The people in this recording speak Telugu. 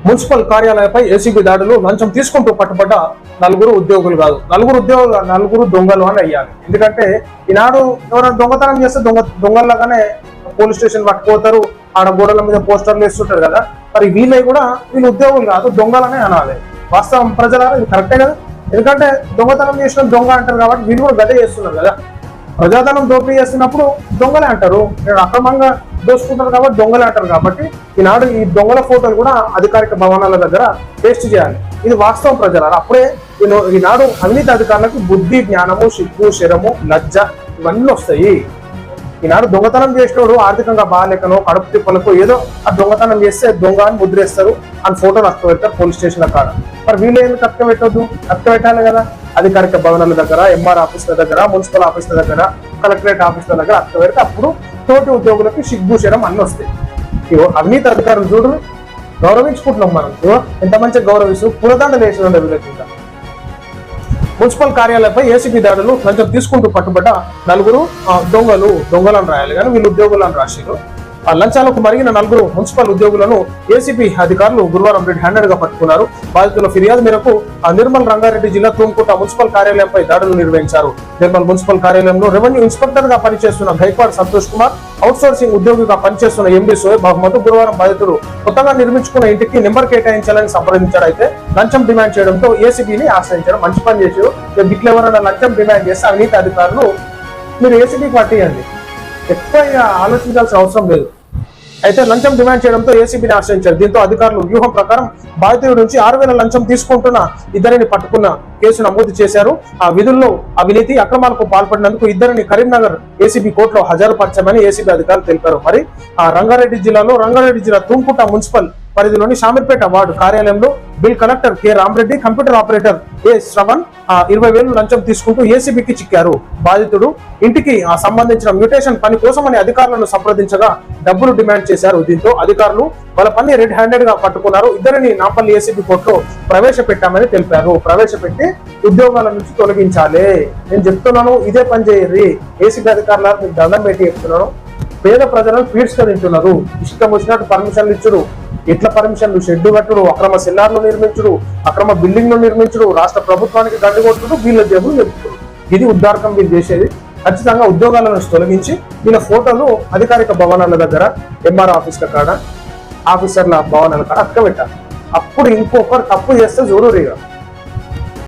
మున్సిపల్ కార్యాలయంపై ఏసీబీ దాడులు లంచం తీసుకుంటూ పట్టుబడ్డ నలుగురు ఉద్యోగులు కాదు, నలుగురు దొంగలు అని అయ్యాలి. ఎందుకంటే ఈనాడు ఎవరైనా దొంగతనం చేస్తే దొంగల్లాగానే పోలీస్ స్టేషన్ పట్టుకుపోతారు, ఆడ గోడల మీద పోస్టర్లు వేస్తుంటారు కదా. మరి వీళ్ళు ఉద్యోగులు కాదు, దొంగలనే అనాలి. వాస్తవం ప్రజలారా ఇది కరెక్టే కదా. ఎందుకంటే దొంగతనం చేసిన దొంగ అంటారు కాబట్టి వీళ్ళు కూడా గదే చేస్తున్నారు కదా. ప్రజాధనం దోపిడీ చేస్తున్నప్పుడు దొంగలే అంటారు, అక్రమంగా దోచుకుంటారు కాబట్టి దొంగలే అంటారు. కాబట్టి ఈనాడు ఈ దొంగల ఫోటోలు కూడా అధికారిక భవనాల దగ్గర పేస్ట్ చేయాలి. ఇది వాస్తవం ప్రజలారా. అప్పుడే ఈనాడు అవినీతి అధికారులకు బుద్ధి, జ్ఞానము, సిగ్గు, శరము, లజ్జ ఇవన్నీ వస్తాయి. ఈనాడు దొంగతనం చేసినోడు ఆర్థికంగా బాగాలేకనో కడుపు తిప్పలకు ఏదో ఆ దొంగతనం చేస్తే దొంగ అని ముద్రేస్తారు, అని ఫోటోలు అక్క పెడతారు పోలీస్ స్టేషన్ల కాడ. మరి వీళ్ళు ఏం కక్క పెట్టొద్దు, కక్క పెట్టాలి కదా. అధికారిక భవనాల దగ్గర, ఎంఆర్ ఆఫీసుల దగ్గర, మున్సిపల్ ఆఫీసుల దగ్గర, కలెక్టరేట్ ఆఫీసుల దగ్గర అక్క పెడితే అప్పుడు తోటి ఉద్యోగులకు సిగ్గు శరం అన్ని వస్తాయి. అవినీతి అధికారులు చూడు గౌరవించుకుంటున్నాం మనం. ఎంత మంచిగా గౌరవిస్తూ పురదండలు వేసిన వీళ్ళకి. మున్సిపల్ కార్యాలయంపై ఏసీబీ దాడులు లంచం తీసుకుంటూ పట్టుబడ్డ నలుగురు దొంగలను రాయాలి కానీ వీళ్ళు ఉద్యోగులను రాశారు. ఆ లంచాలకు మరిగిన నలుగురు మున్సిపల్ ఉద్యోగులను ఏసీబీ అధికారులు గురువారం రెడ్ హ్యాండెడ్ గా పట్టుకున్నారు. బాధితుల ఫిర్యాదు మేరకు నిర్మల్ రంగారెడ్డి జిల్లా తూంకుట మున్సిపల్ కార్యాలయంపై దాడులు నిర్వహించారు. నిర్మల్ మున్సిపల్ కార్యాలయంలో రెవెన్యూ ఇన్స్పెక్టర్ గా పనిచేస్తున్న గైక్వాడ్ సంతోష్ కుమార్, అవుట్ సోర్సింగ్ ఉద్యోగిగా పనిచేస్తున్న ఎండి సోయబ్ అహ్మద్ గురువారం బాధితుడు కొత్తగా నిర్మించుకున్న ఇంటికి నెంబర్ కేటాయించాలని సంప్రదించాడు. అయితే లంచం డిమాండ్ చేయడంతో ఏసీబీని ఆశ్రయించారు. మంచి పని చేశారు. గిట్ల ఎవరైనా లంచం డిమాండ్ చేస్తే అవినీతి అధికారులు మీరు ఏసీబీకి పట్టియండి, ఎక్కువ ఆలోచించాల్సిన అవసరం లేదు. అయితే లంచం డిమాండ్ చేయడంతో ఏసీబీని ఆశ్రయించారు. దీంతో అధికారులు వ్యూహం ప్రకారం బాధితుడి నుంచి 6,000 లంచం తీసుకుంటున్న ఇద్దరిని పట్టుకున్న కేసు నమోదు చేశారు. ఆ విధుల్లో అవినీతి అక్రమాలకు పాల్పడినందుకు ఇద్దరిని కరీంనగర్ ఏసీబీ కోర్టులో హాజరుపరచామని ఏసీబీ అధికారులు తెలిపారు. మరి ఆ రంగారెడ్డి జిల్లా తుంకుట మున్సిపల్ పరిధిలోని షామీర్పేట వార్డు కార్యాలయంలో bill collector K Ramareddy, computer operator A Shravan 20,000 లంచం తీసుకుంటూ ఏసీబీకి చిక్కారు. బాధితుడు ఇంటికి సంబంధించిన మ్యూటేషన్ పని కోసమని అధికారులను సంప్రదించగా డబ్బులు డిమాండ్ చేశారు. దీంతో అధికారులు వాళ్ళ పని రెడ్ హ్యాండెడ్ గా పట్టుకున్నారు. ఇద్దరిని నాంపల్లి ఏసీబీ కోర్టులో ప్రవేశపెట్టామని తెలిపారు. ప్రవేశపెట్టి ఉద్యోగాల నుంచి తొలగించాలి. నేను చెప్తున్నాను, ఇదే పని చేయర్రి. ఏసీబీ అధికారులకు మీకు దండం పెట్టి చెప్తున్నాను. పేద ప్రజలను ఫీడ్స్ గా తింటున్నారు. ఇష్టం వచ్చినట్టు పర్మిషన్లు ఇచ్చుడు, ఎట్ల పర్మిషన్లు, షెడ్డు కట్టుడు, అక్రమ సెల్లార్లు నిర్మించుడు, అక్రమ బిల్డింగ్లు నిర్మించుడు, రాష్ట్ర ప్రభుత్వానికి గడ్డి కొట్టుడు, వీళ్ళ జేబులు చెప్తుడు. ఇది ఉద్దారకం వీళ్ళు చేసేది. ఖచ్చితంగా ఉద్యోగాల నుంచి తొలగించి వీళ్ళ ఫోటోలు అధికారిక భవనాల దగ్గర, ఎంఆర్ ఆఫీసుల కాడ, ఆఫీసర్ల భవనాల కాడ అక్క పెట్టాలి. అప్పుడు ఇంకొకరు తప్పు చేస్తే జరూరీగా